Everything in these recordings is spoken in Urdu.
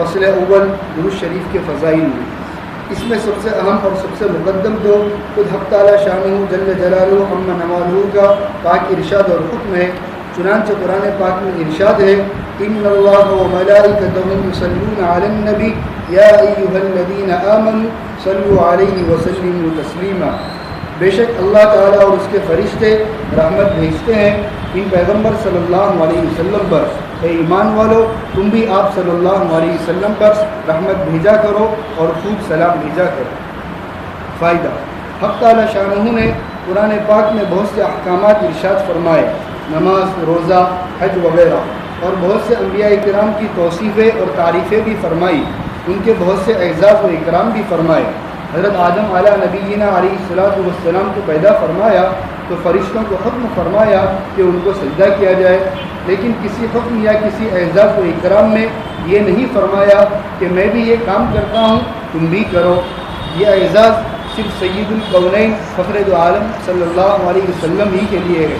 فصل اول درود شریف کے فضائل میں اس میں سب سے اہم اور سب سے مقدم تو خود حق تعالی شانہ جل جلالہ عما نوالہ کا پاک ارشاد اور حکم ہے۔ چنانچہ قرآن پاک میں ارشاد ہے ان اللہ وملائکتہ یصلون علی النبی یا ایھا الذین آمنوا صلوا علیہ وسلموا تسلیما، بے شک اللہ تعالیٰ اور اس کے فرشتے رحمت بھیجتے ہیں ان پیغمبر صلی اللہ علیہ وسلم پر، اے ایمان والو تم بھی آپ صلی اللہ علیہ وسلم پر رحمت بھیجا کرو اور خوب سلام بھیجا کرو۔ فائدہ، حق تعالیٰ شانہ نے قرآن پاک میں بہت سے احکامات ارشاد فرمائے، نماز، روزہ، حج وغیرہ، اور بہت سے انبیاء کرام کی توصیفیں اور تعریفیں بھی فرمائی، ان کے بہت سے اعزاز و اکرام بھی فرمائے۔ حضرت آدم علیہ نبینا علیہ السلام کو پیدا فرمایا تو فرشتوں کو حکم فرمایا کہ ان کو سجدہ کیا جائے، لیکن کسی حکم یا کسی اعزاز و اکرام میں یہ نہیں فرمایا کہ میں بھی یہ کام کرتا ہوں تم بھی کرو۔ یہ اعزاز صرف سید الکونین فخر دو عالم صلی اللہ علیہ وسلم ہی کے لیے ہے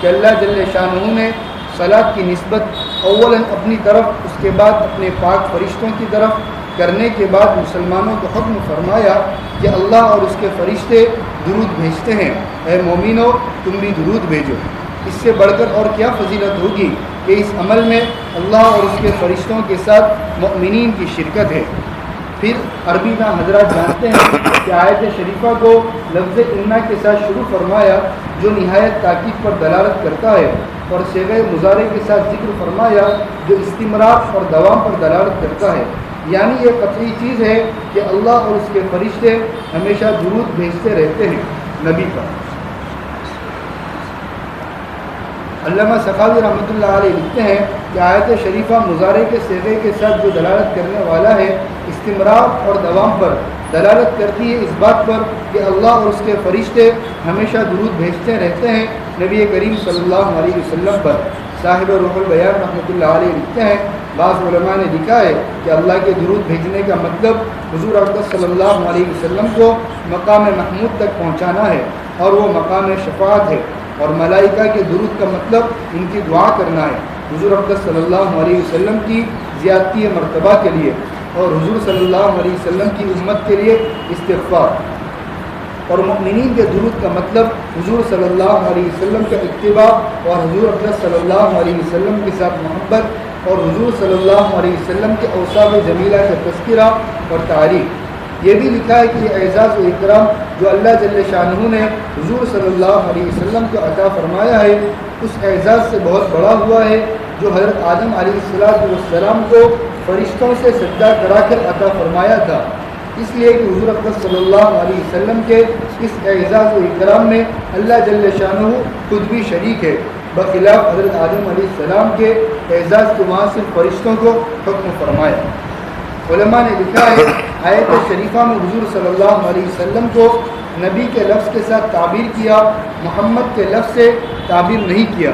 کہ اللہ جل شانہ نے صلاۃ کی نسبت اولاً اپنی طرف، اس کے بعد اپنے پاک فرشتوں کی طرف کرنے کے بعد مسلمانوں کو حکم فرمایا کہ اللہ اور اس کے فرشتے درود بھیجتے ہیں، اے مومنو تم بھی درود بھیجو۔ اس سے بڑھ کر اور کیا فضیلت ہوگی کہ اس عمل میں اللہ اور اس کے فرشتوں کے ساتھ مؤمنین کی شرکت ہے۔ پھر عربی میں حضرات جانتے ہیں کہ آیت شریفہ کو لفظ انا کے ساتھ شروع فرمایا جو نہایت تاکید پر دلالت کرتا ہے، اور صیغہ مضارع کے ساتھ ذکر فرمایا جو استمرار اور دوام پر دلالت کرتا ہے، یعنی یہ قطعی چیز ہے کہ اللہ اور اس کے فرشتے ہمیشہ درود بھیجتے رہتے ہیں نبی پر۔ علامہ سخاوی رحمۃ اللہ علیہ لکھتے ہیں کہ آیت شریفہ مضارع کے صیغے کے ساتھ جو دلالت کرنے والا ہے استمرار اور دوام پر دلالت کرتی ہے، اس بات پر کہ اللہ اور اس کے فرشتے ہمیشہ درود بھیجتے رہتے ہیں نبی کریم صلی اللہ علیہ وسلم پر۔ صاحب روح البیان رحمۃ اللہ علیہ لکھتے ہیں بعض علماء نے لکھا ہے کہ اللہ کے درود بھیجنے کا مطلب حضور اقدس صلی اللہ علیہ وسلم کو مقام محمود تک پہنچانا ہے، اور وہ مقام شفاعت ہے، اور ملائکہ کے درود کا مطلب ان کی دعا کرنا ہے حضور اقدس صلی اللہ علیہ وسلم کی زیادتی مرتبہ کے لیے، اور حضور صلی اللہ علیہ وسلم کی امت کے لیے استغفار، اور مؤمنین کے درود کا مطلب حضور صلی اللہ علیہ وسلم کا اتباع اور حضور اقدس صلی اللہ علیہ وسلم کے ساتھ محبت، اور حضور صلی اللہ علیہ وسلم کے اوصاف جمیلہ کا تذکرہ اور تعریف۔ یہ بھی لکھا ہے کہ یہ اعزاز و اکرام جو اللہ جل شانہ نے حضور صلی اللہ علیہ وسلم کو عطا فرمایا ہے اس اعزاز سے بہت بڑا ہوا ہے جو حضرت آدم علیہ السلام کو فرشتوں سے سجدہ کرا کر عطا فرمایا تھا، اس لیے کہ حضور اقدس صلی اللہ علیہ وسلم کے اس اعزاز و اکرام میں اللہ جل شانہ خود بھی شریک ہے، بخلاف حضرت آدم علیہ السلام کے اعزاز کے وہاں صرف فرشتوں کو حکم فرمایا۔ علماء نے لکھا ہے آیت شریفہ میں حضور صلی اللہ علیہ وسلم کو نبی کے لفظ کے ساتھ تعبیر کیا، محمد کے لفظ سے تعبیر نہیں کیا،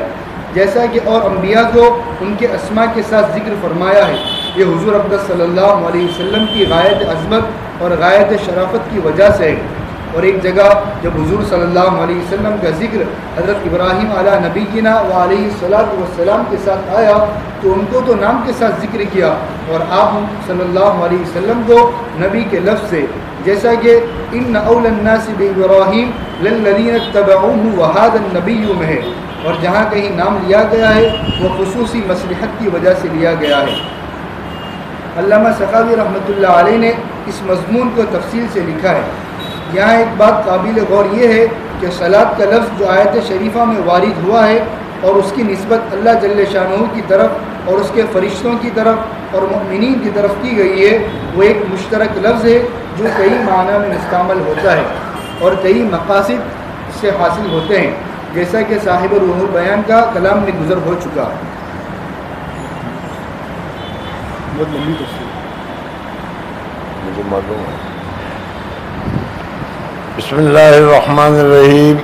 جیسا کہ اور انبیاء کو ان کے اسماء کے ساتھ ذکر فرمایا ہے۔ یہ حضور اقدس صلی اللہ علیہ وسلم کی غایت عظمت اور غایت شرافت کی وجہ سے ہے۔ اور ایک جگہ جب حضور صلی اللہ علیہ وسلم کا ذکر حضرت ابراہیم علیہ نبینا و علیہ السلام کے ساتھ آیا تو ان کو تو نام کے ساتھ ذکر کیا، اور آپ صلی اللہ علیہ وسلم کو نبی کے لفظ سے، جیسا کہ ان اول الناس بابراہیم للذین اتبعوہ وہذا النبی میں ہے، اور جہاں کہیں نام لیا گیا ہے وہ خصوصی مصلحت کی وجہ سے لیا گیا ہے۔ علامہ سخاوی رحمۃ اللہ علیہ نے اس مضمون کو تفصیل سے لکھا ہے۔ یہاں ایک بات قابل غور یہ ہے کہ صلاۃ کا لفظ جو آیت شریفہ میں وارد ہوا ہے اور اس کی نسبت اللہ جل شانہ کی طرف اور اس کے فرشتوں کی طرف اور مؤمنین کی طرف کی گئی ہے، وہ ایک مشترک لفظ ہے جو کئی معنی میں مستعمل ہوتا ہے اور کئی مقاصد اس سے حاصل ہوتے ہیں، جیسا کہ صاحب روح البیان کا کلام میں گزر ہو چکا۔ بہت لمبی تفصیل مجھے معلوم ہے۔ بسم اللہ الرحمن الرحیم،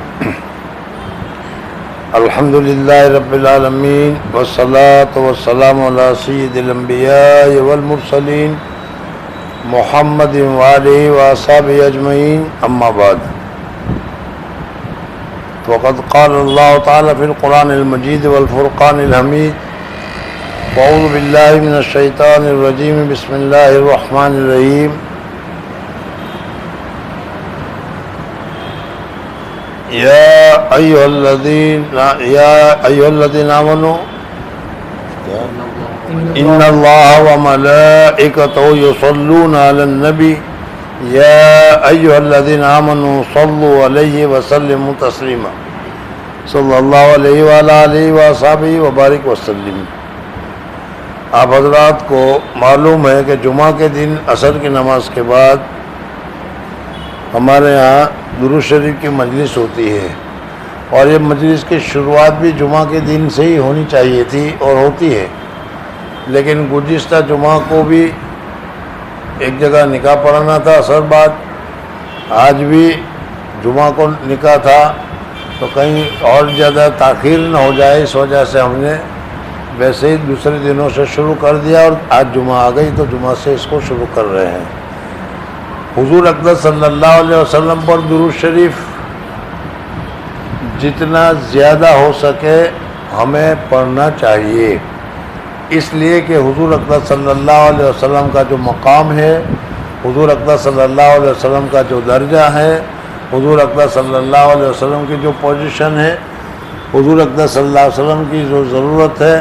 الحمد للہ رب العالمین والصلاة والسلام علی سید الانبیاء والمرسلین محمد وآلہ وأصحابہ اجمعین، اما بعد، وقد قال اللہ تعالی فی القرآن المجید والفرقان الحمید اعوذ باللہ من الشیطان الرجیم بسم اللہ الرحمن الرحیم یا ایھا الذین آمنوا ان اللہ وملائکتہ یصلون علی النبی یا ایھا الذین آمنوا صلوا علیہ وسلموا تسلیما صلی اللہ علیہ وآلہ آلہ وصحبہ وبارک وسلم۔ آپ حضرات کو معلوم ہے کہ جمعہ کے دن عصر کی نماز کے بعد ہمارے ہاں درود شریف کی مجلس ہوتی ہے، اور یہ مجلس کی شروعات بھی جمعہ کے دن سے ہی ہونی چاہیے تھی اور ہوتی ہے، لیکن گزشتہ جمعہ کو بھی ایک جگہ نکاح پڑھانا تھا عصر بعد، آج بھی جمعہ کو نکاح تھا، تو کہیں اور زیادہ تاخیر نہ ہو جائے، اس وجہ سے ہم نے ویسے ہی دوسرے دنوں سے شروع کر دیا، اور آج جمعہ آ گئی تو جمعہ سے اس کو شروع کر رہے ہیں۔ حضور اقدس صلی اللہ علیہ وسلم پر درود شریف جتنا زیادہ ہو سکے ہمیں پڑھنا چاہیے، اس لیے کہ حضور اقدس صلی اللہ علیہ وسلم کا جو مقام ہے، حضور اقدس صلی اللہ علیہ وسلم کا جو درجہ ہے، حضور اقدس صلی اللہ علیہ وسلم کی جو پوزیشن ہے، حضور اقدس صلی اللہ علیہ وسلم کی جو ضرورت ہے،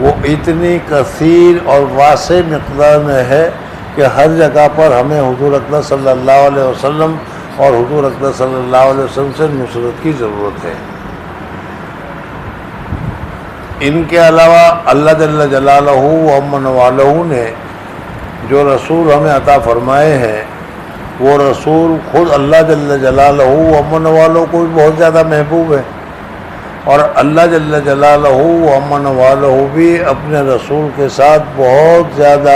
وہ اتنی کثیر اور واسع مقدار میں ہے کہ ہر جگہ پر ہمیں حضور اقدس صلی اللہ علیہ وسلم اور حضور اقدس صلی اللہ علیہ وسلم سے نصرت کی ضرورت ہے۔ ان کے علاوہ اللہ جل جلالہ و امن والہ نے جو رسول ہمیں عطا فرمائے ہیں، وہ رسول خود اللہ جل جلالہ و امن والوں کو بھی بہت زیادہ محبوب ہے، اور اللہ جل جلالہ و امن والہ بھی اپنے رسول کے ساتھ بہت زیادہ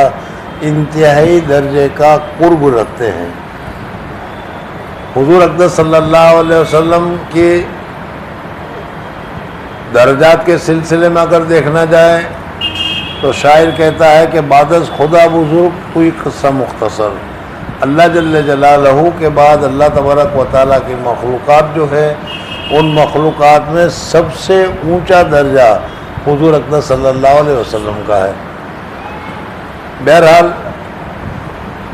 انتہائی درجے کا قرب رکھتے ہیں۔ حضور اقدس صلی اللہ علیہ وسلم کی درجات کے سلسلے میں اگر دیکھنا جائے تو شاعر کہتا ہے کہ بعد از خدا بزرگ کوئی قصہ مختصر، اللہ جل جلالہ کے بعد اللہ تبارک و تعالیٰ کی مخلوقات جو ہے، ان مخلوقات میں سب سے اونچا درجہ حضور اقدس صلی اللہ علیہ وسلم کا ہے۔ بہرحال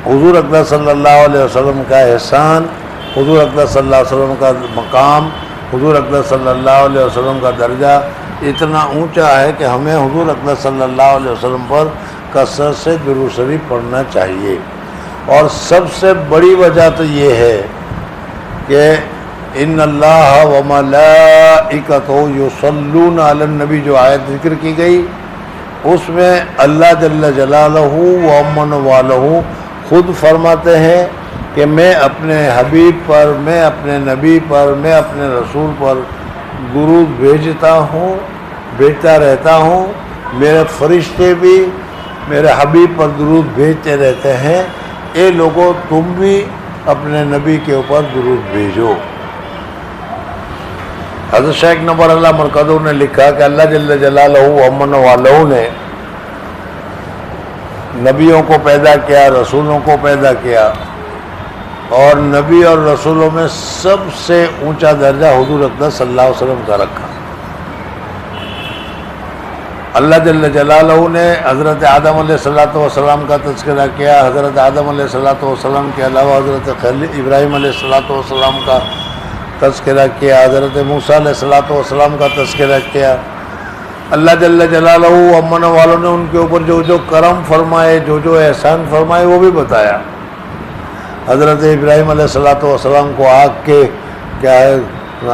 حضور اقدس صلی اللہ علیہ وسلم کا احسان، حضور اقدس صلی اللہ علیہ وسلم کا مقام، حضور اقدس صلی اللہ علیہ وسلم کا درجہ اتنا اونچا ہے کہ ہمیں حضور اقدس صلی اللہ علیہ وسلم پر کثرت سے درود شریف پڑھنا چاہیے۔ اور سب سے بڑی وجہ تو یہ ہے کہ ان اللہ وملائکتہ یصلون علی النبی جو آیت ذکر کی گئی، اس میں اللہ جل جلالہ و امن والہ خود فرماتے ہیں کہ میں اپنے حبیب پر، میں اپنے نبی پر، میں اپنے رسول پر درود بھیجتا رہتا ہوں، میرے فرشتے بھی میرے حبیب پر درود بھیجتے رہتے ہیں، اے لوگوں تم بھی اپنے نبی کے اوپر درود بھیجو۔ حضرت شیخ نبر اللہ مرکزو نے لکھا کہ اللہ جل جلالہ و امن والہ نے نبیوں کو پیدا کیا، رسولوں کو پیدا کیا، اور نبی اور رسولوں میں سب سے اونچا درجہ حضور اقدس صلی اللہ علیہ وسلم کا رکھا۔ اللہ جل جلالہ نے حضرت آدم علیہ السلام کا تذکرہ کیا، حضرت آدم علیہ السلام کے علاوہ حضرت خلیل ابراہیم علیہ السلام کا تذکرہ کیا، حضرت موسیٰ علیہ السلام کا تذکرہ کیا۔ اللہ جل جلالہ امن والوں نے ان کے اوپر جو جو کرم فرمائے، جو احسان فرمائے، وہ بھی بتایا۔ حضرت ابراہیم علیہ السلام کو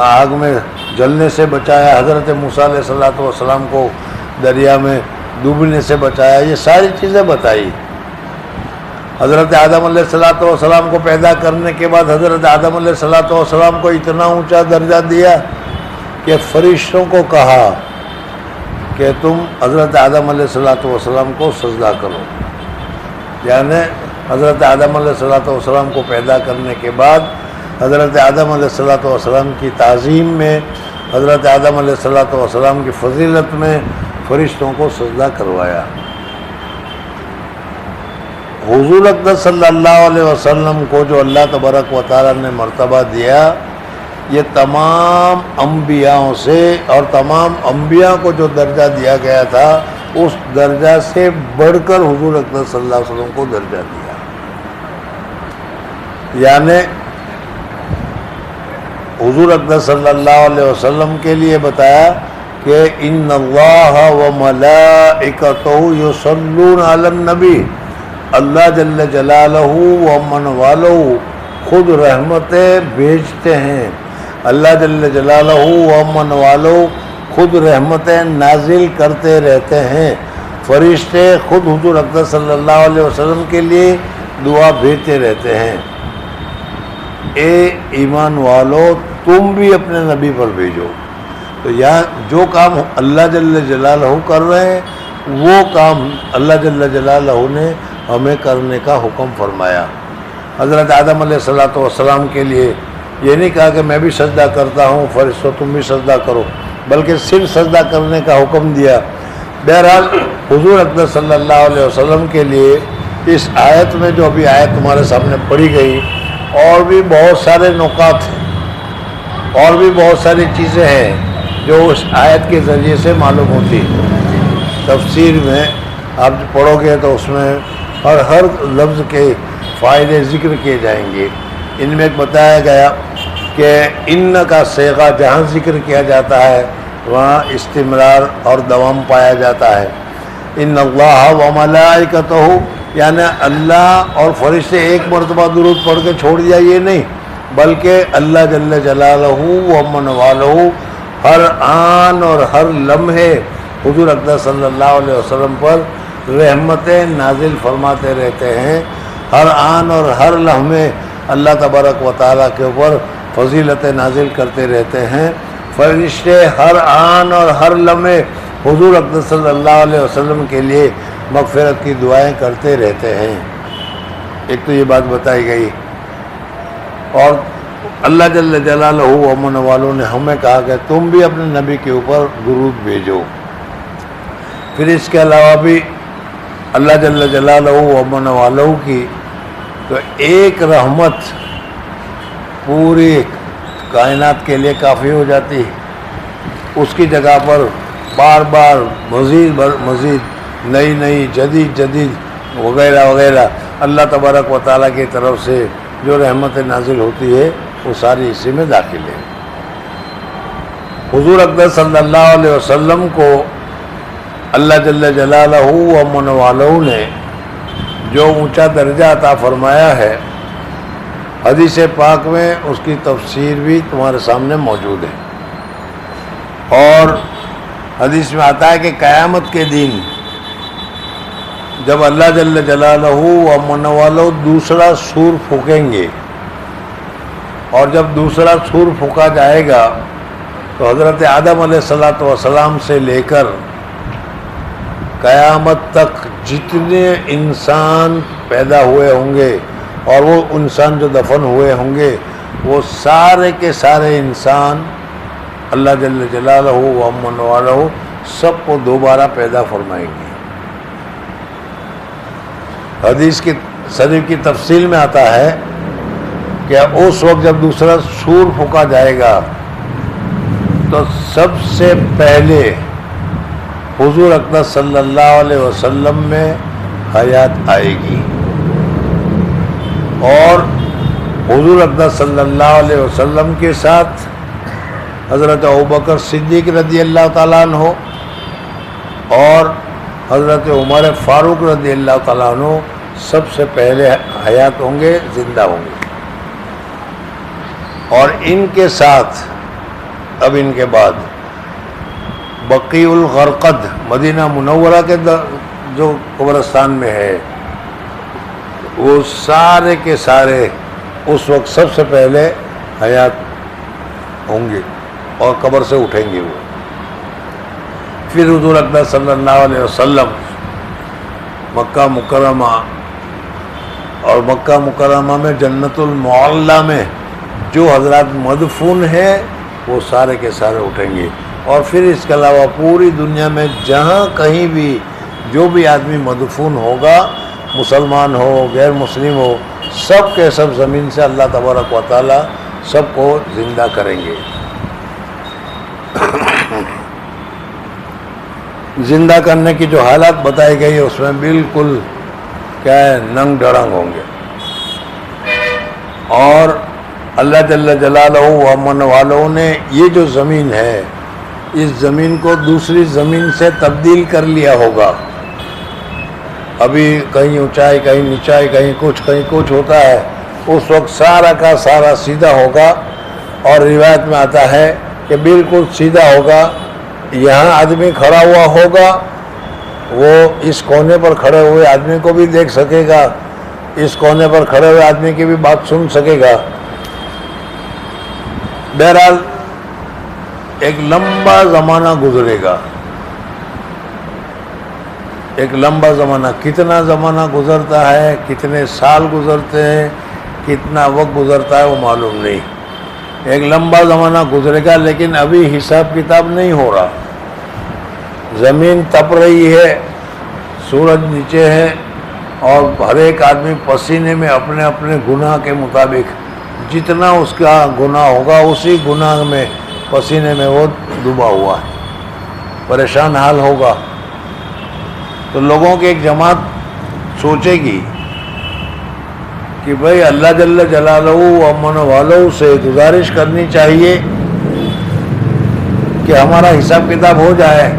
آگ میں جلنے سے بچایا، حضرت موسیٰ علیہ السلام کو دریا میں ڈوبنے سے بچایا، یہ ساری چیزیں بتائی۔ حضرت آدم علیہ السلام کو پیدا کرنے کے بعد حضرت آدم علیہ السلام کو اتنا اونچا درجہ دیا کہ فرشتوں کو کہا کہ تم حضرت آدم علیہ السلام کو سجدہ کرو، یعنی حضرت آدم علیہ السلام کو پیدا کرنے کے بعد حضرت آدم علیہ السلام کی تعظیم میں، حضرت آدم علیہ السلام کی فضیلت میں فرشتوں کو سجدہ کروایا۔ حضور اقدس صلی اللہ علیہ وسلم کو جو اللہ تبارک و تعالیٰ نے مرتبہ دیا، یہ تمام انبیاءوں سے اور تمام انبیاء کو جو درجہ دیا گیا تھا اس درجہ سے بڑھ کر حضور اکرم صلی اللہ علیہ وسلم کو درجہ دیا. یعنی حضور اکرم صلی اللہ علیہ وسلم کے لیے بتایا کہ ان اللہ و ملائکتہ یصلون علی النبی، اللہ جل جلالہ و من والہ خود رحمتیں بھیجتے ہیں، اللہ جل جلالہ و من والہ خود رحمتیں نازل کرتے رہتے ہیں، فرشتے خود حضور اکرم صلی اللہ علیہ وسلم کے لیے دعا بھیجتے رہتے ہیں. اے ایمان والو تم بھی اپنے نبی پر بھیجو. تو یہاں جو کام اللہ جل جلالہ کر رہے ہیں وہ کام اللہ جل جلالہ نے ہمیں کرنے کا حکم فرمایا. حضرت آدم علیہ السلام کے لیے یہ نہیں کہا کہ میں بھی سجدہ کرتا ہوں فرشتوں تم بھی سجدہ کرو، بلکہ صرف سجدہ کرنے کا حکم دیا. بہرحال حضور اکرم صلی اللہ علیہ وسلم کے لیے اس آیت میں جو ابھی آیت تمہارے سامنے پڑھی گئی اور بھی بہت سارے نکات ہیں اور بھی بہت ساری چیزیں ہیں جو اس آیت کے ذریعے سے معلوم ہوتی ہیں. تفسیر میں آپ پڑھو گے تو اس میں ہر لفظ کے فائدے ذکر کیے جائیں گے. ان میں ایک بتایا گیا کہ ان کا صیغہ جہاں ذکر کیا جاتا ہے وہاں استمرار اور دوام پایا جاتا ہے. ان اللہ و ملائکتہ یعنی اللہ اور فرشتے ایک مرتبہ درود پڑھ کے چھوڑ دیا یہ نہیں، بلکہ اللہ جل جلالہ و من والہ ہر آن اور ہر لمحے حضور اکرم صلی اللہ علیہ وسلم پر رحمتیں نازل فرماتے رہتے ہیں. ہر آن اور ہر لمحے اللہ تبارک و تعالیٰ کے اوپر فضیلتیں نازل کرتے رہتے ہیں. فرشتے ہر آن اور ہر لمحے حضور اکرم صلی اللہ علیہ وسلم کے لیے مغفرت کی دعائیں کرتے رہتے ہیں. ایک تو یہ بات بتائی گئی. اور اللہ جل جلالہ و من والوں نے ہمیں کہا کہ تم بھی اپنے نبی کے اوپر درود بھیجو. پھر اس کے علاوہ بھی اللہ جل جلالہ و من والوں کی تو ایک رحمت پوری کائنات کے لیے کافی ہو جاتی ہے. اس کی جگہ پر بار بار مزید نئی جدید وغیرہ وغیرہ اللہ تبارک و تعالیٰ کی طرف سے جو رحمت نازل ہوتی ہے وہ ساری اسی میں داخل ہے. حضور اکرم صلی اللہ علیہ وسلم کو اللہ جل جلالہ و من والوں نے جو اونچا درجہ عطا فرمایا ہے حدیث پاک میں اس کی تفسیر بھی تمہارے سامنے موجود ہے. اور حدیث میں آتا ہے کہ قیامت کے دن جب اللہ جل جلالہ و من والوں دوسرا سور پھونکیں گے اور جب دوسرا سور پھونکا جائے گا تو حضرت آدم علیہ السلام سے لے کر قیامت تک جتنے انسان پیدا ہوئے ہوں گے اور وہ انسان جو دفن ہوئے ہوں گے وہ سارے کے سارے انسان اللہ جل جلالہ و من والہ سب کو دوبارہ پیدا فرمائیں گے. حدیث کی شریف کی تفصیل میں آتا ہے کہ اس وقت جب دوسرا سور پھونکا جائے گا تو سب سے پہلے حضور اکرم صلی اللہ علیہ وسلم میں حیات آئے گی اور حضور اکرم صلی اللہ علیہ وسلم کے ساتھ حضرت ابوبکر صدیق رضی اللہ تعالیٰ عنہ اور حضرت عمر فاروق رضی اللہ تعالیٰ عنہ سب سے پہلے حیات ہوں گے، زندہ ہوں گے. اور ان کے ساتھ اب ان کے بعد بقیع الغرقد مدینہ منورہ کے جو قبرستان میں ہے وہ سارے کے سارے اس وقت سب سے پہلے حیات ہوں گے اور قبر سے اٹھیں گے وہ. پھر حضور اکرم صلی اللہ علیہ وسلم مکہ مکرمہ اور مکہ مکرمہ میں جنت المعلیٰ میں جو حضرات مدفون ہیں وہ سارے کے سارے اٹھیں گے. اور پھر اس کے علاوہ پوری دنیا میں جہاں کہیں بھی جو بھی آدمی مدفون ہوگا، مسلمان ہو غیر مسلم ہو، سب کے سب زمین سے اللہ تبارک و تعالی سب کو زندہ کریں گے. زندہ کرنے کی جو حالات بتائی گئی ہے اس میں بالکل کیا ہے ننگ ڈھڑنگ ہوں گے. اور اللہ جل جلالہ و امن والوں نے یہ جو زمین ہے اس زمین کو دوسری زمین سے تبدیل کر لیا ہوگا. ابھی کہیں اونچائی کہیں نیچائی کہیں کچھ ہوتا ہے، اس وقت سارا کا سارا سیدھا ہوگا. اور روایت میں آتا ہے کہ بالکل سیدھا ہوگا. یہاں آدمی کھڑا ہوا ہوگا، وہ اس کونے پر کھڑے ہوئے آدمی کو بھی دیکھ سکے گا، اس کونے پر کھڑے ہوئے آدمی کی بھی بات سن سکے گا. بہرحال ایک لمبا زمانہ گزرے گا، ایک لمبا زمانہ. کتنا زمانہ گزرتا ہے، کتنے سال گزرتے ہیں، کتنا وقت گزرتا ہے وہ معلوم نہیں. ایک لمبا زمانہ گزرے گا لیکن ابھی حساب کتاب نہیں ہو رہا. زمین تپ رہی ہے، سورج نیچے ہے، اور ہر ایک آدمی پسینے میں اپنے اپنے گناہ کے مطابق جتنا اس کا گناہ ہوگا اسی گناہ میں پسینے میں وہ ڈوبا ہوا ہے، پریشان حال ہوگا. تو لوگوں کی ایک جماعت سوچے گی کہ بھئی اللہ جل جلالہ و امن والوں سے گزارش کرنی چاہیے کہ ہمارا حساب کتاب ہو جائے.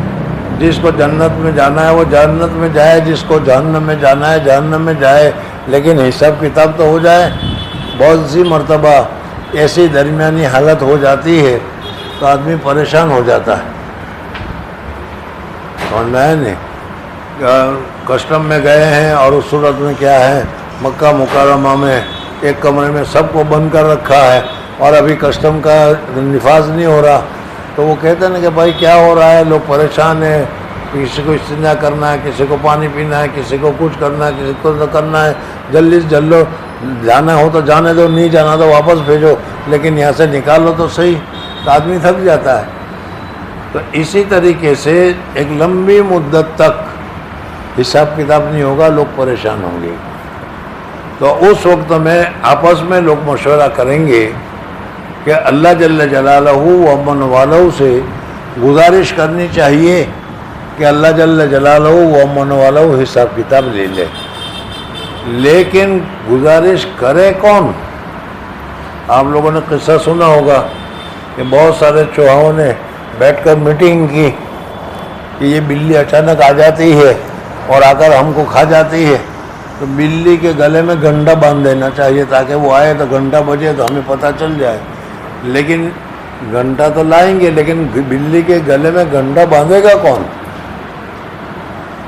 جس کو جنت میں جانا ہے وہ جنت میں جائے، جس کو جہنم میں جانا ہے جہنم میں جائے، لیکن حساب کتاب تو ہو جائے. بہت سی مرتبہ ایسی درمیانی حالت ہو جاتی ہے تو آدمی پریشان ہو جاتا ہے. سمجھ میں آیا نہیں؟ کسٹم میں گئے ہیں اور اس صورت میں کیا ہے، مکہ مکرمہ میں ایک کمرے میں سب کو بند کر رکھا ہے اور ابھی کسٹم کا نفاذ نہیں ہو رہا. تو وہ کہتے ہیں کہ بھائی کیا ہو رہا ہے، لوگ پریشان ہیں، کسی کو استنجا کرنا ہے، کسی کو پانی پینا ہے، کسی کو کچھ کرنا ہے، کسی کو کرنا ہے، جلدی سے جلو، جانا ہو تو جانے دو، نہیں جانا تو واپس بھیجو، لیکن یہاں سے نکالو تو صحیح. تو آدمی تھک جاتا ہے. تو اسی طریقے سے ایک لمبی مدت تک حساب کتاب نہیں ہوگا، لوگ پریشان ہوں گے. تو اس وقت میں آپس میں لوگ مشورہ کریں گے کہ اللہ جل جلالہ و امن والوں سے گزارش کرنی چاہیے کہ اللہ جل جلالہ و امن والوں حساب کتاب لے لے. لیکن گزارش کرے کون؟ آپ لوگوں نے قصہ سنا ہوگا کہ بہت سارے چوہاؤں نے بیٹھ کر میٹنگ کی کہ یہ بلی اچانک آ جاتی ہے اور آ کر ہم کو کھا جاتی ہے، تو بلی کے گلے میں گھنٹا باندھ دینا چاہیے تاکہ وہ آئے تو گھنٹا بجے تو ہمیں پتہ چل جائے. لیکن گھنٹا تو لائیں گے لیکن بلی کے گلے میں گھنٹا باندھے گا کون؟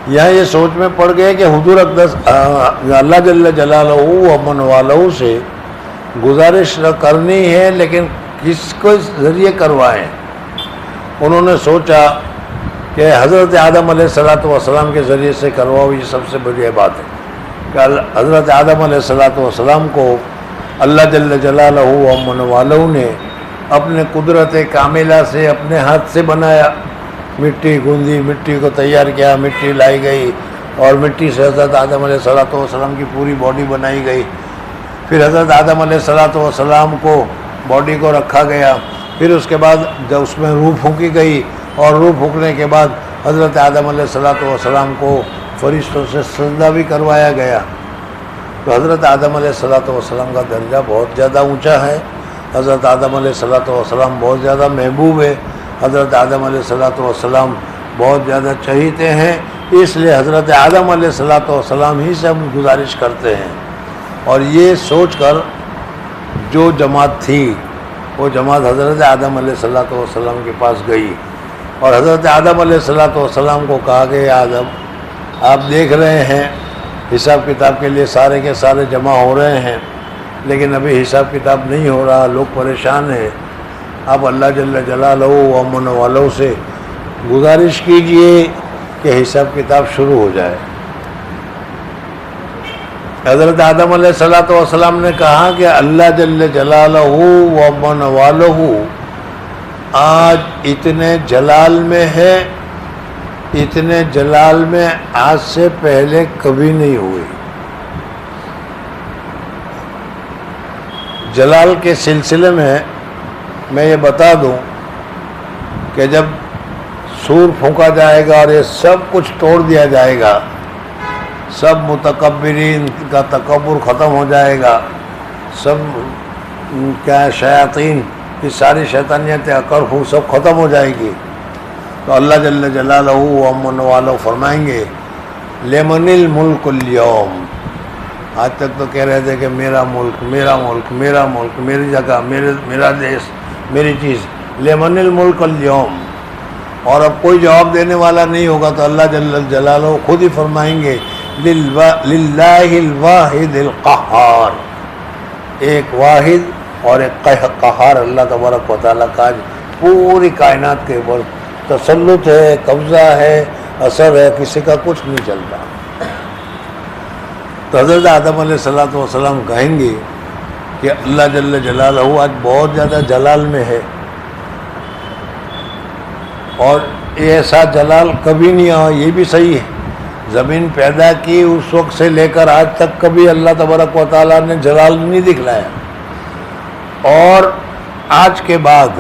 یہاں یہ سوچ میں پڑ گئے کہ حضور اقدس اللہ جل جلالہ و امن والوں سے گزارش کرنی ہے لیکن کس کو ذریعے کروائیں. انہوں نے سوچا کہ حضرت آدم علیہ السلام کے ذریعے سے کرواؤ. یہ سب سے بڑی بات ہے کہ حضرت آدم علیہ السلام کو اللہ جل جلالہ و امن والوں نے اپنے قدرت کاملہ سے اپنے ہاتھ سے بنایا. مٹی گوندی، مٹی کو تیار کیا، مٹی لائی گئی اور مٹی سے حضرت آدم علیہ السلام کی پوری باڈی بنائی گئی. پھر حضرت آدم علیہ السلام کو باڈی کو رکھا گیا. پھر اس کے بعد جب اس میں روح پھونکی گئی اور روح پھونکنے کے بعد حضرت آدم علیہ السلام کو فرشتوں سے سجدہ بھی کروایا گیا. تو حضرت آدم علیہ السلام کا درجہ بہت زیادہ اونچا ہے. حضرت آدم علیہ السلام بہت زیادہ محبوب ہے. حضرت آدم علیہ السلام بہت زیادہ چہیتے ہیں. اس لیے حضرت آدم علیہ السلام ہی سے ہم گزارش کرتے ہیں. اور یہ سوچ کر جو جماعت تھی وہ جماعت حضرت آدم علیہ السلام کے پاس گئی اور حضرت آدم علیہ السلام کو کہا کہ آدم آپ دیکھ رہے ہیں حساب کتاب کے لیے سارے کے سارے جمع ہو رہے ہیں لیکن ابھی حساب کتاب نہیں ہو رہا، لوگ پریشان ہیں. آپ اللہ جل جلالہ و امن والوں سے گزارش کیجئے کہ حساب کتاب شروع ہو جائے. حضرت آدم علیہ السلام نے کہا کہ اللہ جل جلالہ و امن والہ آج اتنے جلال میں ہے، اتنے جلال میں آج سے پہلے کبھی نہیں ہوئے. جلال کے سلسلے میں یہ بتا دوں کہ جب سور پھونکا جائے گا اور یہ سب کچھ توڑ دیا جائے گا، سب متکبرین کا تکبر ختم ہو جائے گا، سب کیا ہے شیاطین کی ساری شیطانیت اکڑ پھونک سب ختم ہو جائے گی۔ تو اللہ جل جلالہ و امن والو فرمائیں گے لمن الملک اليوم۔ آج تک تو کہہ رہے تھے کہ میرا ملک میرا ملک میرا ملک، میری جگہ، میرا دیش، میری چیز، لمن الملک اليوم، اور اب کوئی جواب دینے والا نہیں ہوگا تو اللہ جل جلالہ خود ہی فرمائیں گے للہ الواحد القہار، ایک واحد اور ایک قہار اللہ تبارک و تعالیٰ کا آج پوری کائنات کے اوپر تسلط ہے، قبضہ ہے، اثر ہے، کسی کا کچھ نہیں چلتا۔ تو حضرت آدم علیہ الصلوۃ والسلام کہیں گے کہ اللہ جل جلالہ آج بہت زیادہ جلال میں ہے، اور ایسا جلال کبھی نہیں آیا۔ یہ بھی صحیح ہے، زمین پیدا کی اس وقت سے لے کر آج تک کبھی اللہ تبارک و تعالیٰ نے جلال نہیں دکھلایا، اور آج کے بعد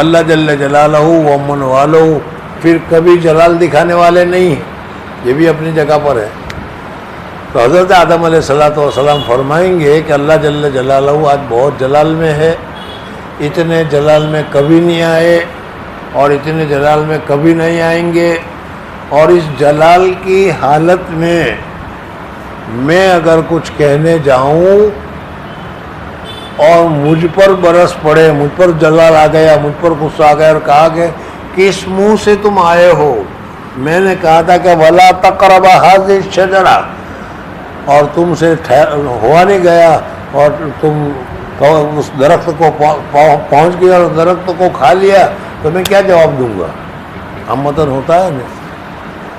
اللہ جل جلالہ و امن والو پھر کبھی جلال دکھانے والے نہیں ہیں، یہ بھی اپنی جگہ پر ہے۔ تو حضرت آدم علیہ الصلوۃ والسلام فرمائیں گے کہ اللہ جل جلالہ آج بہت جلال میں ہے، اتنے جلال میں کبھی نہیں آئے اور اتنے جلال میں کبھی نہیں آئیں گے، اور اس جلال کی حالت میں اگر کچھ کہنے جاؤں اور مجھ پر برس پڑے، مجھ پر جلال آ گیا، مجھ پر غصہ آ گیا اور کہا کہ کس منہ سے تم آئے ہو؟ میں نے کہا تھا کہ وَلَا تَقْرَبَ هَذِهِ الشَّجَرَةَ، اور تم سے ہوا نہیں گیا اور تم اس درخت کو پہنچ گیا اور درخت کو کھا لیا، تو میں کیا جواب دوں گا؟ ہمتن ہوتا ہے نا،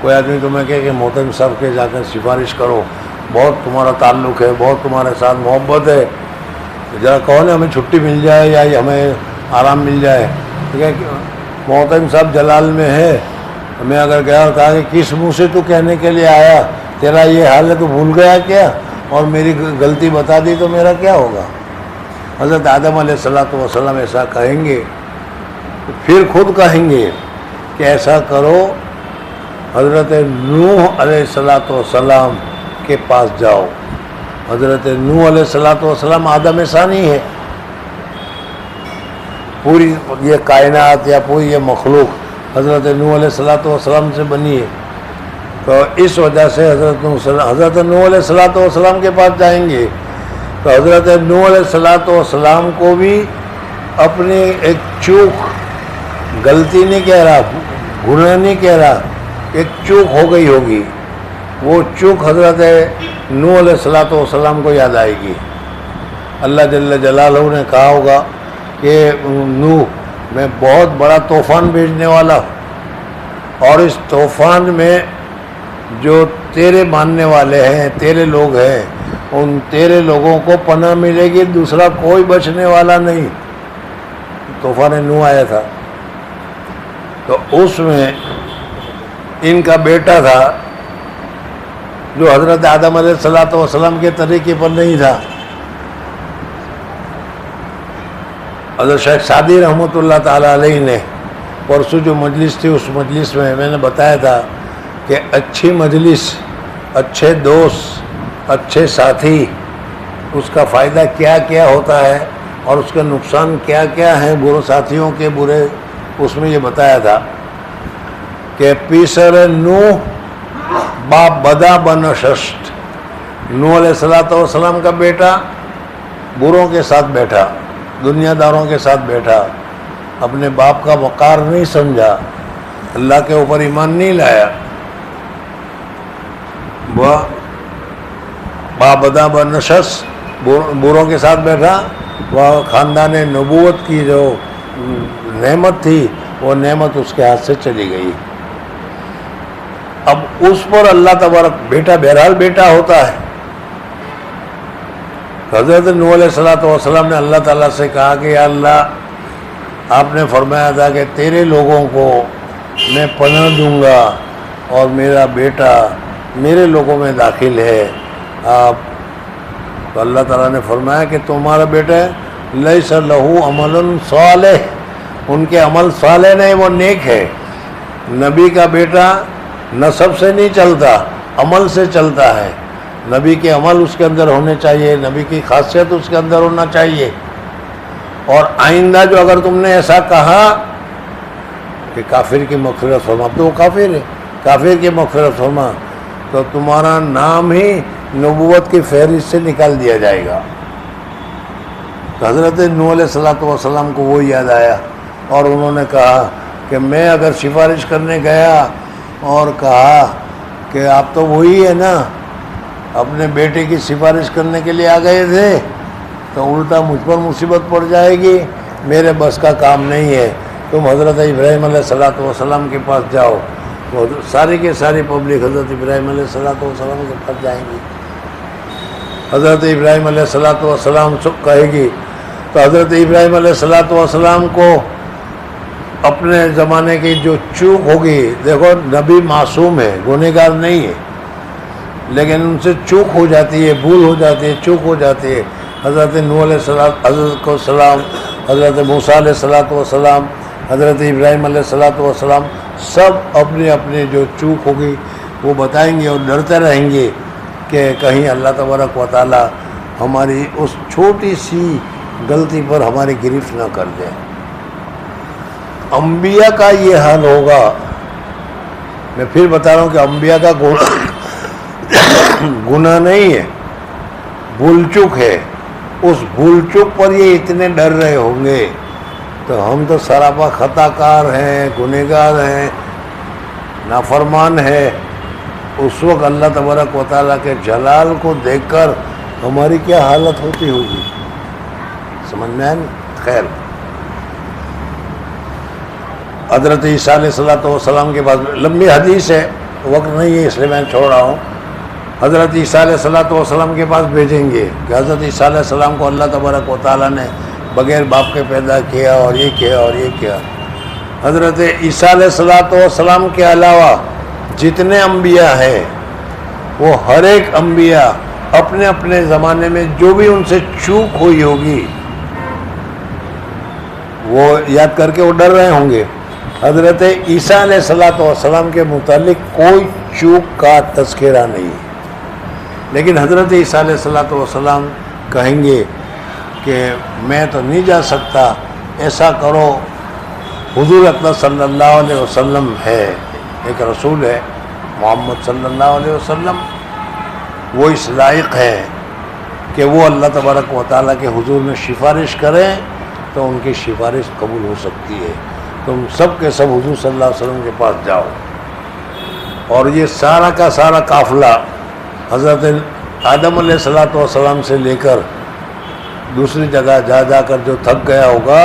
کوئی آدمی تمہیں کہے کہ محترم صاحب کے جا کر سفارش کرو، بہت تمہارا تعلق ہے، بہت تمہارے ساتھ محبت ہے، ذرا کہو نا ہمیں چھٹی مل جائے یا ہمیں آرام مل جائے۔ ٹھیک ہے، محترم صاحب جلال میں ہے، میں اگر گیا اور کہا کہ کس منہ سے تو کہنے کے لیے آیا، تیرا یہ حال ہے تو بھول گیا کیا، اور میری غلطی بتا دی تو میرا کیا ہوگا؟ حضرت آدم علیہ الصلوۃ والسلام ایسا کہیں گے، پھر خود کہیں گے کہ ایسا کرو، حضرت نوح علیہ الصلوۃ والسلام کے پاس جاؤ۔ حضرت نوح علیہ الصلوۃ والسلام آدم ثانی ہے، پوری یہ کائنات یا پوری یہ مخلوق حضرت نوح علیہ الصلوۃ والسلام سے بنی ہے، تو اس وجہ سے حضرت نوح علیہ الصلوۃ والسلام کے پاس جائیں گے۔ تو حضرت نوح علیہ الصلوۃ والسلام کو بھی اپنی ایک چوک، غلطی نہیں کہہ رہا، گناہ نہیں کہہ رہا، ایک چوک ہو گئی ہوگی، وہ چوک حضرت نوح علیہ الصلوۃ والسلام کو یاد آئے گی۔ اللہ جل جلالہ نے کہا ہوگا کہ نوح میں بہت بڑا طوفان بھیجنے والا ہوں، اور اس طوفان میں جو تیرے ماننے والے ہیں، تیرے لوگ ہیں، ان تیرے لوگوں کو پناہ ملے گی، دوسرا کوئی بچنے والا نہیں۔ طوفان نوح آیا تھا، تو اس میں ان کا بیٹا تھا جو حضرت آدم علیہ الصلوۃ والسلام کے طریقے پر نہیں تھا۔ حضرت شیخ سعدی رحمۃ اللہ تعالیٰ علیہ نے پرسوں جو مجلس تھی، اس مجلس میں نے بتایا تھا کہ اچھی مجلس، اچھے دوست، اچھے ساتھی، اس کا فائدہ کیا کیا ہوتا ہے اور اس کے نقصان کیا کیا ہیں برے ساتھیوں کے برے، اس میں یہ بتایا تھا کہ پیسر نوح باپ بدا بنشست، نوح علیہ الصلوۃ والسلام کا بیٹا بروں کے ساتھ بیٹھا، دنیا داروں کے ساتھ بیٹھا، اپنے باپ کا وقار نہیں سمجھا، اللہ کے اوپر ایمان نہیں لایا، وہ باپ بدا بنشست بروں کے ساتھ بیٹھا، وہ خاندان نبوت کی جو نعمت تھی وہ نعمت اس کے ہاتھ سے چلی گئی۔ اب اس پر اللہ تبارک، بیٹا بہرحال بیٹا ہوتا ہے، حضرت نوح علیہ الصلوۃ والسلام نے اللہ تعالیٰ سے کہا کہ یا اللہ، آپ نے فرمایا تھا کہ تیرے لوگوں کو میں پناہ دوں گا اور میرا بیٹا میرے لوگوں میں داخل ہے، آپ تو اللہ تعالیٰ نے فرمایا کہ تمہارا بیٹا لیس لہ عمل صالح، ان کے عمل صالح نہیں، وہ نیک ہے، نبی کا بیٹا نسب سے نہیں چلتا، عمل سے چلتا ہے. نبی کے عمل اس کے اندر ہونے چاہیے، نبی کی خاصیت اس کے اندر ہونا چاہیے. اور آئندہ جو اگر تم نے ایسا کہا کہ کافر کی مغفرت فرما، تو وہ کافر ہے، کافر کی مغفرت فرما، تو تمہارا نام ہی نبوت کی فہرست سے نکال دیا جائے گا. تو حضرت نوح علیہ السلام کو وہ یاد آیا اور انہوں نے کہا کہ میں اگر سفارش کرنے گیا اور کہا کہ آپ تو وہی ہے نا، اپنے بیٹے کی سفارش کرنے کے لیے آ گئے تھے، تو الٹا مجھ پر مصیبت پڑ جائے گی، میرے بس کا کام نہیں ہے. تم حضرت ابراہیم علیہ السلام کے پاس جاؤ. تو ساری کے ساری پبلک حضرت ابراہیم علیہ السلام کے پاس جائیں گی. حضرت ابراہیم علیہ السلام سب کہے گی. تو حضرت ابراہیم علیہ السلام کو اپنے زمانے کی جو چوک ہوگی، دیکھو نبی معصوم ہے، گنہگار نہیں ہے، لیکن ان سے چوک ہو جاتی ہے، بھول ہو جاتی ہے، چوک ہو جاتی ہے. حضرت نوح علیہ السلام، حضرت موسیٰ علیہ السلام، حضرت ابراہیم علیہ السلام سب اپنی اپنی جو چوک ہوگی وہ بتائیں گے اور ڈرتے رہیں گے کہ کہیں اللہ تبارک و تعالی ہماری اس چھوٹی سی غلطی پر ہماری گرفت نہ کر دے. انبیاء کا یہ حال ہوگا. میں پھر بتا رہا ہوں کہ انبیاء کا گناہ نہیں ہے، بھول چوک ہے. اس بھول چوک پر یہ اتنے ڈر رہے ہوں گے. تو ہم تو سراپا خطا کار ہیں، گنہگار ہیں، نافرمان ہے. اس وقت اللہ تبارک و تعالیٰ کے جلال کو دیکھ کر ہماری کیا حالت ہوتی ہوگی، سمجھ میں آئے نا؟ خیر، حضرت عیسیٰ علیہ السلام کے بعد لمبی حدیث ہے، وقت نہیں ہے اس لیے میں چھوڑ رہا ہوں. حضرت عیسیٰ علیہ السلام کے پاس بھیجیں گے کہ حضرت عیسیٰ علیہ السلام کو اللہ تبارک و تعالیٰ نے بغیر باپ کے پیدا کیا اور یہ کیا اور یہ کیا. حضرت عیسیٰ علیہ السلام کے علاوہ جتنے انبیاء ہیں وہ ہر ایک انبیاء اپنے اپنے زمانے میں جو بھی ان سے چوک ہوئی ہوگی وہ یاد کر کے وہ ڈر رہے ہوں گے. حضرت عیسیٰ علیہ السلام کے متعلق کوئی چوک کا تذکرہ نہیں، لیکن حضرت عیسیٰ علیہ السلام کہیں گے کہ میں تو نہیں جا سکتا، ایسا کرو، حضور اکرم صلی اللہ علیہ وسلم ہے، ایک رسول ہے محمد صلی اللہ علیہ وسلم، وہ اس لائق ہے کہ وہ اللہ تبارک و تعالیٰ کے حضور میں سفارش کریں تو ان کی سفارش قبول ہو سکتی ہے. تم سب کے سب حضور صلی اللہ علیہ وسلم کے پاس جاؤ. اور یہ سارا کا سارا قافلہ حضرت آدم علیہ السلام سے لے کر دوسری جگہ جا جا کر جو تھک گیا ہوگا،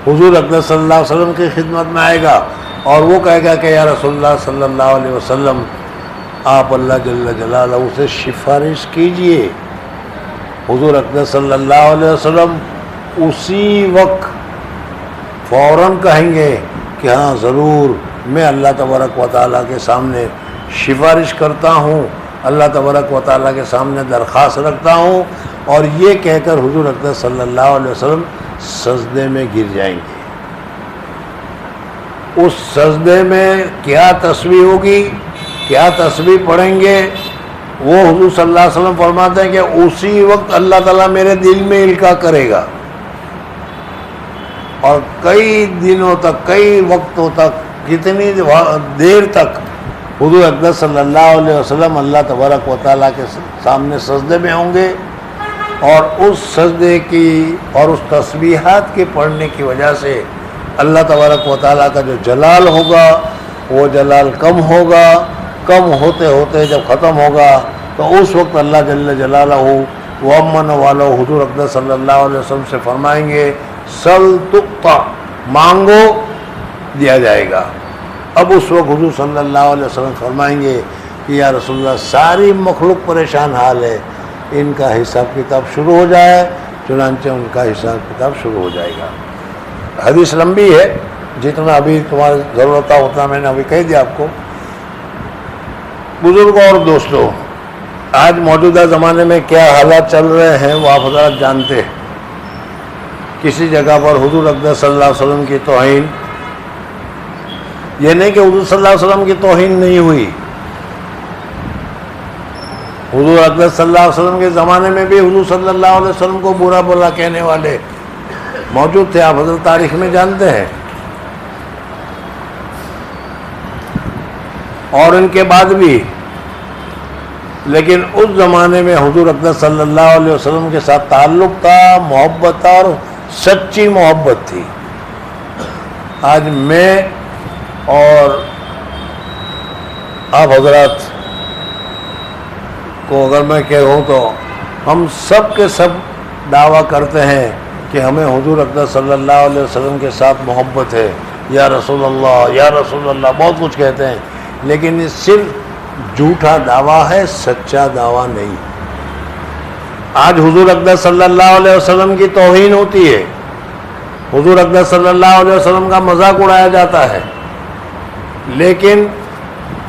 حضور اکرم صلی اللہ علیہ وسلم کی خدمت میں آئے گا اور وہ کہے گا کہ یا رسول اللہ صلی اللہ علیہ وسلم، آپ اللہ جل جلالہ سے سفارش کیجئے. حضور اکرم صلی اللہ علیہ وسلم اسی وقت فوراً کہیں گے کہ ہاں ضرور، میں اللہ تبارک و تعالیٰ کے سامنے سفارش کرتا ہوں، اللہ تبارک و تعالیٰ کے سامنے درخواست رکھتا ہوں. اور یہ کہہ کر حضور اکرم صلی اللہ علیہ وسلم سجدے میں گر جائیں گے. اس سجدے میں کیا تسبیح ہوگی، کیا تسبیح پڑھیں گے، وہ حضور صلی اللہ علیہ وسلم فرماتے ہیں کہ اسی وقت اللہ تعالیٰ میرے دل میں القاء کرے گا. اور کئی دنوں تک، کئی وقتوں تک، کتنی دیر تک حضور اکرم صلی اللہ علیہ وسلم اللہ تبارک و تعالیٰ کے سامنے سجدے میں ہوں گے. اور اس سجدے کی اور اس تسبیحات کے پڑھنے کی وجہ سے اللہ تبارک و تعالیٰ کا جو جلال ہوگا وہ جلال کم ہوگا. کم ہوتے ہوتے جب ختم ہوگا تو اس وقت اللہ جل جلالہ وہ امن والو حضور اکرم صلی اللہ علیہ وسلم سے فرمائیں گے سل تقطع، مانگو دیا جائے گا. اب اس وقت حضور صلی اللہ علیہ وسلم فرمائیں گے کہ یا رسول اللہ، ساری مخلوق پریشان حال ہے، ان کا حساب کتاب شروع ہو جائے. چنانچہ ان کا حساب کتاب شروع ہو جائے گا. حدیث لمبی ہے، جتنا ابھی تمہاری ضرورت تھا اتنا میں نے ابھی کہہ دیا آپ کو. بزرگوں اور دوستوں، آج موجودہ زمانے میں کیا حالات چل رہے ہیں وہ آپ حضرات جانتے ہیں. کسی جگہ پر حضور اکرم صلی اللہ علیہ وسلم کی توہین، یہ نہیں کہ حضور صلی اللہ علیہ وسلم کی توہین نہیں ہوئی، حضور اقدس صلی اللہ علیہ وسلم کے زمانے میں بھی حضور صلی اللہ علیہ وسلم کو برا بھلا کہنے والے موجود تھے، آپ حضرت تاریخ میں جانتے ہیں، اور ان کے بعد بھی، لیکن اس زمانے میں حضور اقدس صلی اللہ علیہ وسلم کے ساتھ تعلق تھا، محبت تھا، اور سچی محبت تھی۔ آج میں اور آپ حضرات کو اگر میں کہوں تو ہم سب کے سب دعویٰ کرتے ہیں کہ ہمیں حضور اقدس صلی اللہ علیہ وسلم کے ساتھ محبت ہے، یا رسول اللہ یا رسول اللہ، بہت کچھ کہتے ہیں، لیکن یہ صرف جھوٹا دعویٰ ہے، سچا دعویٰ نہیں۔ آج حضور اقدس صلی اللہ علیہ وسلم کی توہین ہوتی ہے، حضور اقدس صلی اللہ علیہ وسلم کا مذاق اڑایا جاتا ہے، لیکن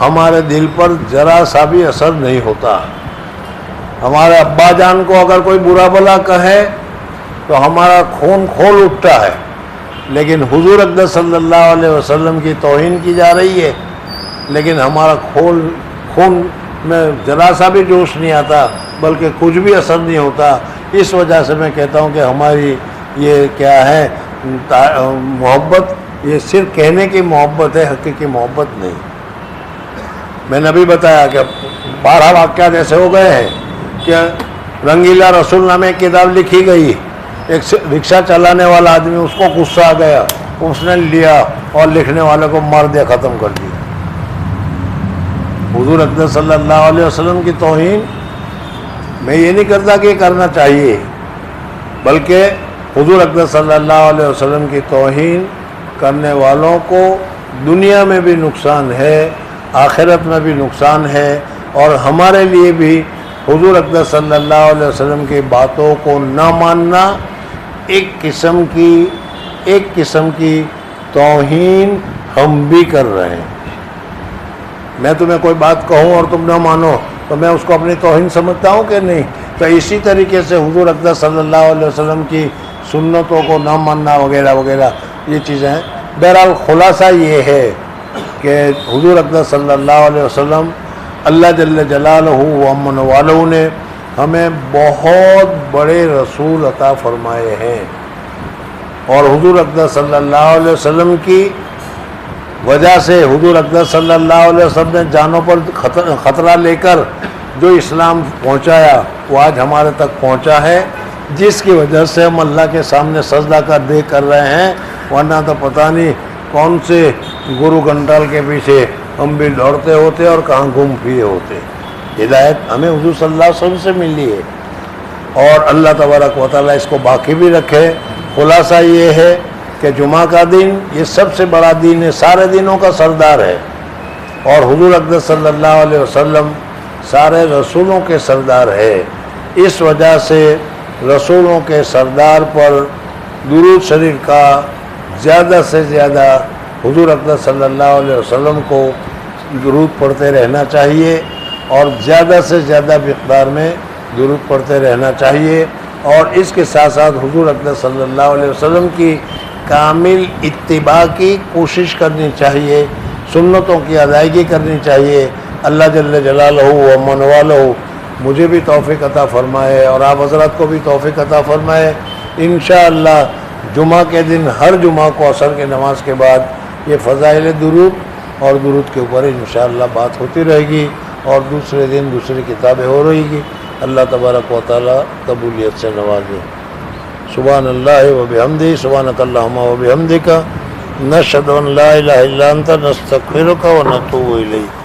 ہمارے دل پر ذرا سا بھی اثر نہیں ہوتا۔ ہمارے ابا جان کو اگر کوئی برا بھلا کہے تو ہمارا خون کھول اٹھتا ہے، لیکن حضور اقدس صلی اللہ علیہ وسلم کی توہین کی جا رہی ہے، لیکن ہمارا خون میں ذرا سا بھی جوش نہیں آتا، بلکہ کچھ بھی اثر نہیں ہوتا۔ اس وجہ سے میں کہتا ہوں کہ ہماری یہ کیا ہے محبت، یہ صرف کہنے کی محبت ہے، حقیقی محبت نہیں۔ میں نے ابھی بتایا کہ 12 واقعات ایسے ہو گئے ہیں کہ رنگیلا رسول نامے ایک کتاب لکھی گئی، ایک رکشہ چلانے والا آدمی، اس کو غصہ آ گیا، اس نے لیا اور لکھنے والے کو مار دیا، ختم کر دیا۔ حضور اقدس صلی اللہ علیہ وسلم کی توہین میں یہ نہیں کرتا کہ یہ کرنا چاہیے، بلکہ حضور اقدس صلی اللہ علیہ وسلم کی توہین کرنے والوں کو دنیا میں بھی نقصان ہے، آخرت میں بھی نقصان ہے، اور ہمارے لیے بھی حضور اقدس صلی اللہ علیہ وسلم کی باتوں کو نہ ماننا ایک قسم کی توہین ہم بھی کر رہے ہیں۔ میں تمہیں کوئی بات کہوں اور تم نہ مانو تو میں اس کو اپنی توہین سمجھتا ہوں کہ نہیں؟ تو اسی طریقے سے حضور اقدس صلی اللہ علیہ وسلم کی سنتوں کو نہ ماننا وغیرہ وغیرہ یہ چیزیں ہیں۔ بہرحال خلاصہ یہ ہے کہ حضور اقدس صلی اللہ علیہ وسلم، اللہ جل جلالہ و امن والہ نے ہمیں بہت بڑے رسول عطا فرمائے ہیں، اور حضور اقدس صلی اللہ علیہ وسلم کی وجہ سے حضور اقدس صلی اللہ علیہ وسلم نے جانوں پر خطرہ لے کر جو اسلام پہنچایا وہ آج ہمارے تک پہنچا ہے، جس کی وجہ سے ہم اللہ کے سامنے سجدہ کر رہے ہیں، ورنہ تو پتہ نہیں کون سے گرو گھنٹال کے پیچھے ہم بھی دوڑتے ہوتے اور کہاں گھوم پھرے ہوتے۔ ہدایت ہمیں حضور صلی اللہ علیہ وسلم سے ملی ہے، اور اللہ تبارک و تعالیٰ اس کو باقی بھی رکھے۔ خلاصہ یہ ہے کہ جمعہ کا دن یہ سب سے بڑا دن ہے، سارے دنوں کا سردار ہے، اور حضور اقدس صلی اللہ علیہ وسلم سارے رسولوں کے سردار ہے۔ اس وجہ سے رسولوں کے سردار پر درود شریف کا زیادہ سے زیادہ حضور اقدس صلی اللہ علیہ وسلم کو درود پڑھتے رہنا چاہیے، اور زیادہ سے زیادہ مقدار میں درود پڑھتے رہنا چاہیے، اور اس کے ساتھ ساتھ حضور اقدس صلی اللہ علیہ وسلم کی کامل اتباع کی کوشش کرنی چاہیے، سنتوں کی ادائیگی کرنی چاہیے۔ اللہ جل جلالہ و من والہ مجھے بھی توفیق عطا فرمائے، اور آپ حضرات کو بھی توفیق عطا فرمائے۔ انشاءاللہ جمعہ کے دن ہر جمعہ کو عصر کی نماز کے بعد یہ فضائل درود اور درود کے اوپر انشاءاللہ بات ہوتی رہے گی، اور دوسرے دن دوسری کتابیں ہو رہی گی۔ اللہ تبارک و تعالیٰ قبولیت سے نوازے۔ سبحان اللہ و بحمدہ، سبحانک اللہم و بحمدک، نشہد ان لا الہ الا انت، نستغفرک و نتوب الیک۔